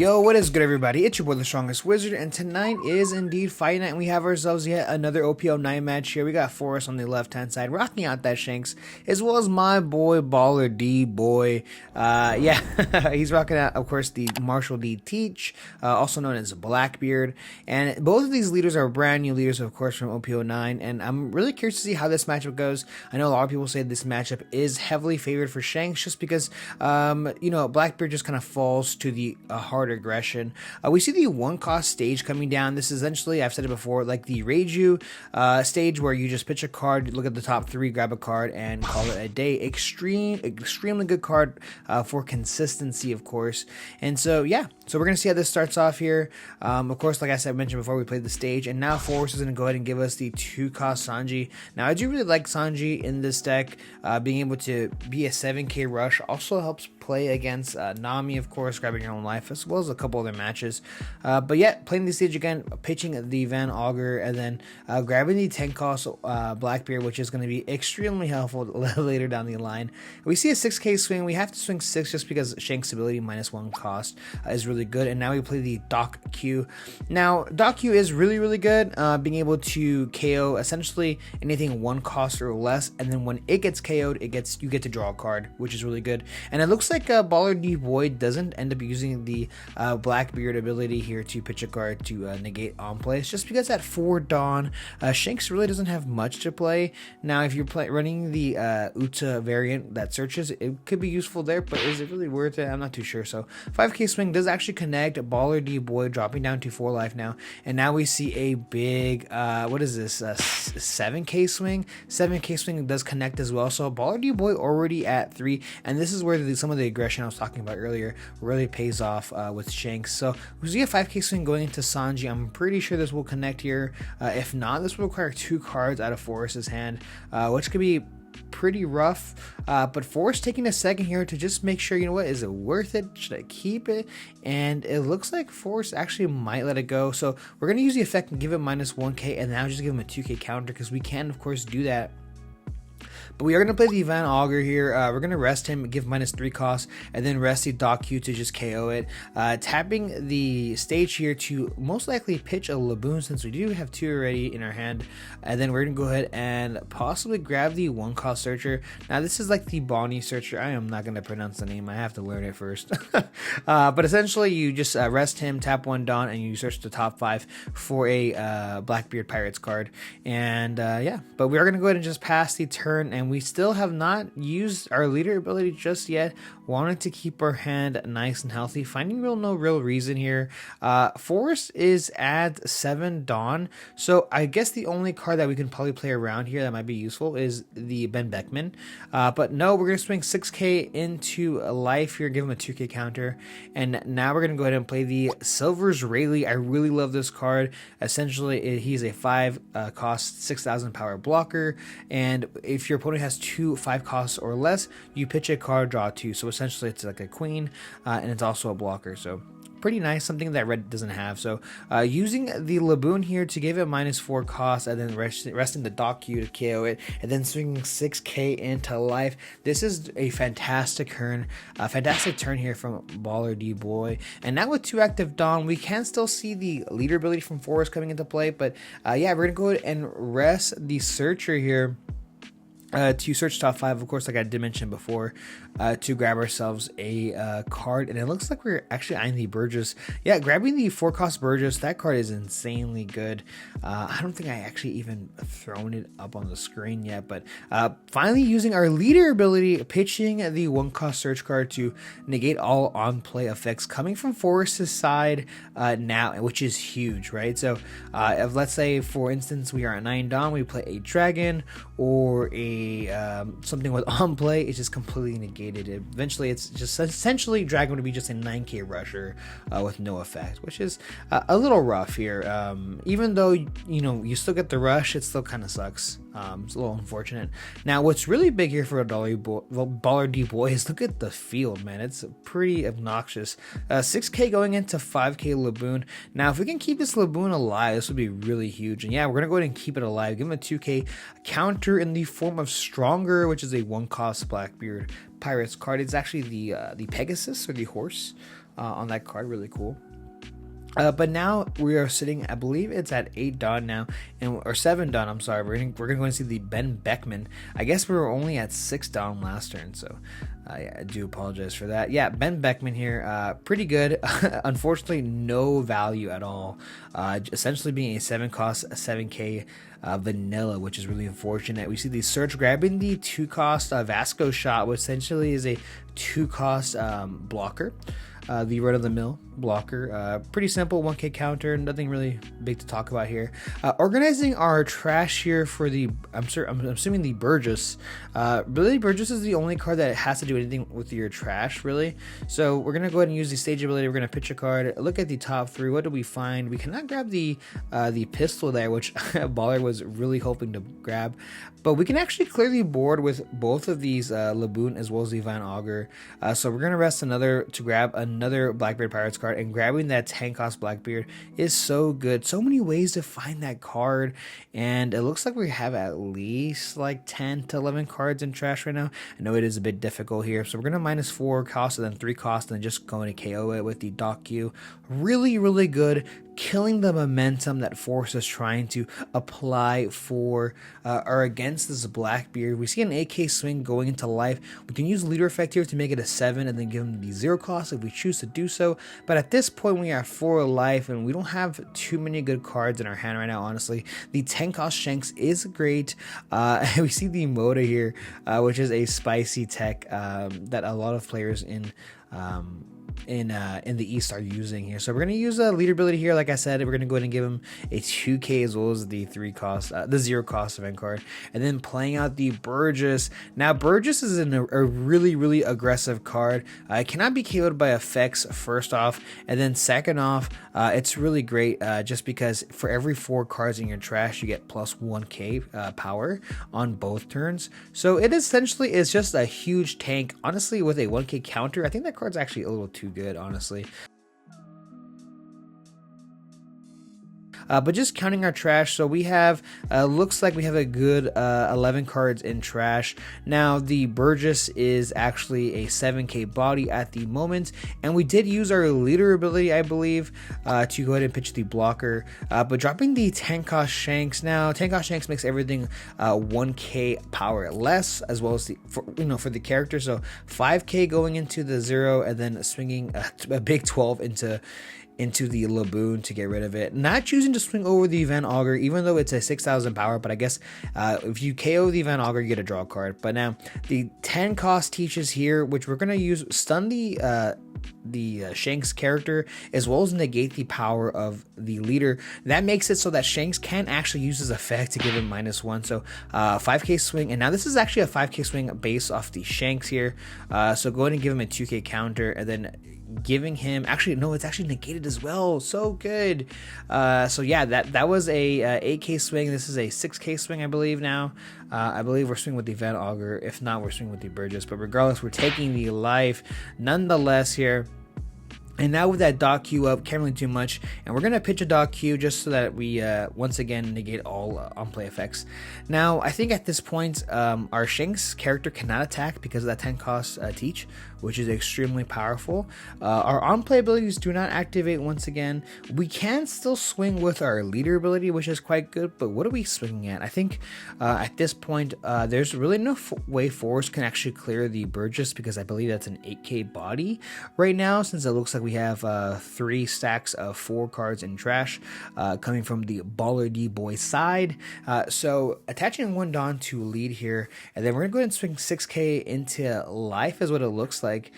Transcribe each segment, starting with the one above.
Yo, what is good, everybody? It's your boy, the Strongest Wizard, and tonight is indeed fight night, and we have ourselves yet another OP09 match here. We got Forrest on the left-hand side, rocking out that Shanks, as well as my boy, Baller D boy. He's rocking out, of course, the Marshall D Teach, also known as Blackbeard, and both of these leaders are brand new leaders, of course, from OP09, and I'm really curious to see how this matchup goes. I know a lot of people say this matchup is heavily favored for Shanks, just because, Blackbeard just kind of falls to the hard aggression. We see the one cost stage coming down. This is essentially, I've said it before, like the Reiju stage where you just pitch a card, look at the top three, grab a card, and call it a day. Extremely good card for consistency, of course. And so, yeah. So we're going to see how this starts off here. Of course, like I said, mentioned before, we played the stage, and now Forrest is going to go ahead and give us the 2-cost Sanji. Now, I do really like Sanji in this deck. Being able to be a 7k rush also helps play against Nami, of course, grabbing your own life, as well as a couple other matches. But yeah, playing the stage again, pitching the Van Augur, and then grabbing the 10-cost Blackbeard, which is going to be extremely helpful later down the line. We see a 6k swing. We have to swing 6 just because Shanks' ability -1 cost is really good. And now we play the Doc Q. Now, Doc Q is really good, being able to KO essentially anything 1 cost or less, and then when it gets KO'd, you get to draw a card, which is really good. And it looks like Baller D Boy doesn't end up using the Blackbeard ability here to pitch a card to negate on play. It's just because at 4 Dawn, Shanks really doesn't have much to play. Now, if you're running the Uta variant that searches, it could be useful there, but is it really worth it? I'm not too sure. So 5k swing does actually connect. Baller D Boy dropping down to 4 life now, and now we see a big what is this, 7k swing. 7k swing does connect as well. So Baller D Boy already at 3, and this is where some of the aggression I was talking about earlier really pays off with Shanks. So we see a 5k swing going into Sanji. I'm pretty sure this will connect here. If not, this will require 2 cards out of Forrest's hand, which could be pretty rough. But Forrest taking a second here to just make sure, is it worth it? Should I keep it? And it looks like Forrest actually might let it go. So we're going to use the effect and give it -1k, and now just give him a 2k counter, because we can, of course, do that. But we are going to play the Van Augur here. We're going to rest him, give -3 cost, and then rest the Doc Q to just KO it. Tapping the stage here to most likely pitch a Laboon, since we do have 2 already in our hand. And then we're going to go ahead and possibly grab the 1-cost Searcher. Now, this is like the Bonnie Searcher. I am not going to pronounce the name. I have to learn it first. But essentially, you just rest him, tap 1 Dawn, and you search the top 5 for a Blackbeard Pirates card. And but we are going to go ahead and just pass the turn, and we still have not used our leader ability just yet. Wanted to keep our hand nice and healthy, finding no real reason here. Forrest is at 7 Dawn, so I guess the only card that we can probably play around here that might be useful is the Ben Beckman. But no, we're going to swing 6k into life here, give him a 2k counter, and now we're going to go ahead and play the Silver's Rayleigh. I really love this card. Essentially, he's a 5 cost 6,000 power blocker, and if your opponent has 2 5 costs or less, you pitch a card, draw 2. So essentially it's like a queen, and it's also a blocker. So pretty nice, something that red doesn't have. So using the Laboon here to give it -4 cost, and then resting the Doc Q to KO it, and then swinging 6k into life. This is a fantastic turn here from Baller D Boy. And now with 2 active Dawn, we can still see the leader ability from Forrest coming into play. But we're gonna go ahead and rest the Searcher here to search top 5, of course, like I did mention before, to grab ourselves a card. And it looks like we're actually eyeing the Burgess. Yeah, grabbing the 4-cost Burgess, that card is insanely good. I don't think I actually even thrown it up on the screen yet, but finally using our leader ability, pitching the 1-cost search card to negate all on-play effects coming from Forrest's side now, which is huge, right? So if, let's say, for instance, we are at 9 Dawn, we play a Dragon or a something with on play, it's just completely negated. Eventually, it's just essentially Dragon would be just a 9k rusher with no effect, which is a little rough here. Even though you still get the rush, it still kind of sucks. It's a little unfortunate. Now, what's really big here for a Baller D Boy is look at the field, man. It's pretty obnoxious. 6k going into 5k Laboon. Now, if we can keep this Laboon alive, this would be really huge. And yeah, we're gonna go ahead and keep it alive. Give him a 2k counter in the form of Stronger, which is a 1-cost Blackbeard Pirates card. It's actually the Pegasus or the horse. on that card. Really cool. But now we are sitting, I believe it's at 8 done now, or 7 done. I'm sorry. We're gonna go and see the Ben Beckman. I guess we were only at 6 down last turn, so yeah, I do apologize for that. Yeah, Ben Beckman here, pretty good. Unfortunately, no value at all. Essentially being a 7 cost, 7k vanilla, which is really unfortunate. We see the Surge grabbing the 2 cost Vasco shot, which essentially is a 2 cost blocker. The run-of-the-mill blocker, pretty simple 1k counter, nothing really big to talk about here. Organizing our trash here for the, I'm assuming the Burgess. Really, Burgess is the only card that has to do anything with your trash, really. So we're gonna go ahead and use the stage ability. We're gonna pitch a card. Look at the top 3. What do we find? We cannot grab the pistol there, which Baller was really hoping to grab, but we can actually clear the board with both of these Laboon as well as the Van Augur. So we're gonna rest another to grab another Blackbeard Pirates card, and grabbing that 10 cost Blackbeard is so good. So many ways to find that card, and it looks like we have at least like 10 to 11 cards in trash right now. I know it is a bit difficult here, so we're gonna -4 cost and then 3 cost and then just going to KO it with the Dock Q. Really good, killing the momentum that Force is trying to apply for or against this Blackbeard. We see an AK swing going into life. We can use leader effect here to make it a 7 and then give him the 0 cost if we choose to do so. But at this point we are 4 life and we don't have too many good cards in our hand right now, honestly. The 10 cost Shanks is great. We see the Moda here, which is a spicy tech that a lot of players in the East are using here. So we're gonna use a leader ability here. Like I said, we're gonna go ahead and give him a 2k as well as the 3 cost, the 0 cost event card, and then playing out the Burgess. Now Burgess is a really aggressive card. It cannot be KO'd by effects, first off, and then second off, it's really great just because for every 4 cards in your trash you get plus 1k power on both turns. So it essentially is just a huge tank, honestly, with a 1k counter. I think that card's actually a little too good, honestly. But just counting our trash, so we have, looks like we have a good 11 cards in trash. Now the Burgess is actually a 7k body at the moment, and we did use our leader ability, I believe, to go ahead and pitch the blocker, but dropping the 10 cost Shanks. Now 10 cost Shanks makes everything 1k power less, as well as the for the character, so 5k going into the 0 and then swinging a big 12 into the Laboon to get rid of it. Not choosing to swing over the Van Augur, even though it's a 6,000 power, but I guess if you KO the Van Augur, you get a draw card. But now the 10 cost teaches here, which we're gonna use stun the Shanks character as well as negate the power of the leader. That makes it so that Shanks can actually use his effect to give him -1. So 5k swing, and now this is actually a 5k swing based off the Shanks here. So go ahead and give him a 2k counter, and then giving him, actually no, it's actually negated as well. So good. So yeah, that was a 8k swing. This is a 6k swing, I believe. Now I believe we're swinging with the Van Augur. If not, we're swinging with the Burgess, but regardless, we're taking the life nonetheless here. And now with that Dock Q up, can't really do much, and we're going to pitch a Dock Q just so that we once again negate all on-play effects. Now, I think at this point, our Shanks character cannot attack because of that 10 cost teach, which is extremely powerful. Our on-play abilities do not activate once again. We can still swing with our leader ability, which is quite good, but what are we swinging at? I think at this point, there's really no way Forrest can actually clear the Burgess, because I believe that's an 8k body right now, since it looks like we have 3 stacks of 4 cards in trash coming from the Baller D boy side. So attaching 1 Dawn to lead here, and then we're gonna go ahead and swing 6k into life is what it looks like.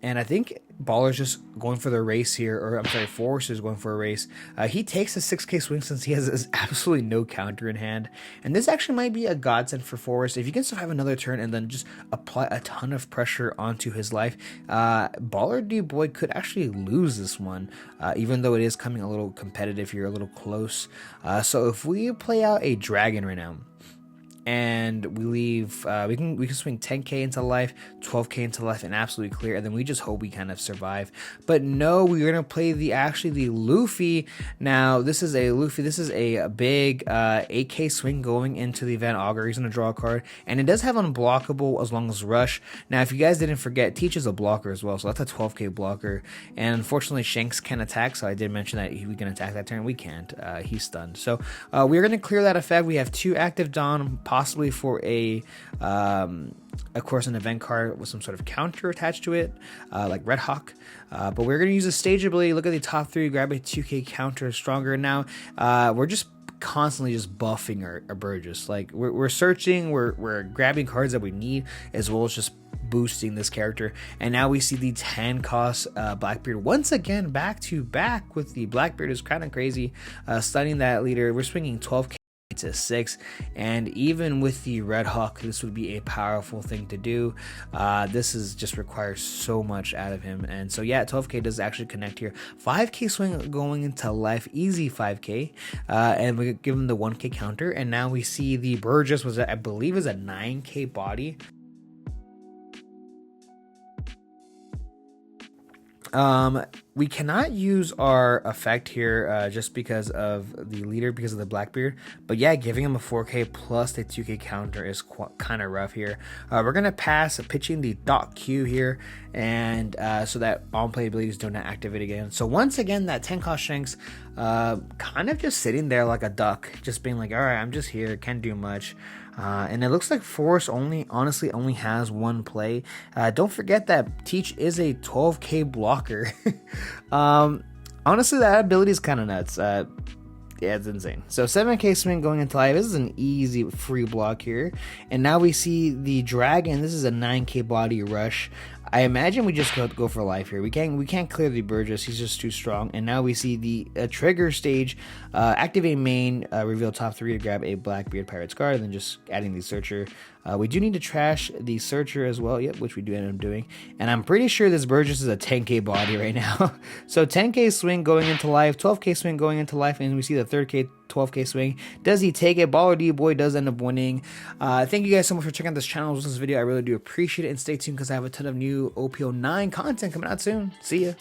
And I think Baller's just going for the race here, or I'm sorry, Forrest is going for a race. He takes a 6k swing since he has absolutely no counter in hand, and this actually might be a godsend for Forrest if you can survive another turn and then just apply a ton of pressure onto his life. Baller D boy could actually lose this one, even though it is coming a little competitive here, a little close. So if we play out a dragon right now, and we leave we can swing 10k into life, 12k into life, and absolutely clear, and then we just hope we kind of survive. But no, we're gonna play the Luffy. Now this is a Luffy, this is a big 8k swing going into the event augur. He's gonna draw a card, and it does have unblockable as long as rush. Now if you guys didn't forget, Teach is a blocker as well, so that's a 12k blocker, and unfortunately Shanks can attack, so I did mention that we can attack that turn. We can't, he's stunned. So we're gonna clear that effect. We have 2 active Dawn, possibly for a of course an event card with some sort of counter attached to it, like Red Hawk, but we're gonna use a stage ability. Look at the top 3, grab a 2k counter stronger. Now we're just constantly just buffing our Burgess. Like we're searching, we're grabbing cards that we need, as well as just boosting this character. And now we see the 10 cost Blackbeard once again, back to back with the Blackbeard. Is kind of crazy, stunning that leader. We're swinging 12k to 6, and even with the Red Hawk, this would be a powerful thing to do. This is just requires so much out of him, and so yeah, 12k does actually connect here. 5k swing going into life, easy 5k, and we give him the 1k counter. And now we see the Burgess was, I believe, is a 9k body. We cannot use our effect here just because of the leader, because of the Blackbeard. But yeah, giving him a 4k plus the 2k counter is kind of rough here. We're gonna pass pitching the dot Q here, and so that on play abilities do not activate again. So once again, that 10 cost Shanks kind of just sitting there like a duck, just being like, all right, I'm just here, can't do much. And it looks like Force honestly only has 1 play. Don't forget that Teach is a 12k blocker. Honestly, that ability is kind of nuts. Yeah, it's insane. So 7k swing going into live. This is an easy free block here. And now we see the dragon. This is a 9k body rush. I imagine we just go for life here. We can't clear the Burgess. He's just too strong. And now we see the trigger stage, activate main, reveal top 3 to grab a Blackbeard Pirate's card, and then just adding the searcher. We do need to trash the searcher as well, yep, which we do end up doing. And I'm pretty sure this Burgess is a 10k body right now. So 10k swing going into life, 12k swing going into life, and we see the 3k 12k swing. Does he take it? Baller D boy does end up winning. Thank you guys so much for checking out this channel, this video. I really do appreciate it, and stay tuned because I have a ton of new OP09 content coming out soon. See ya.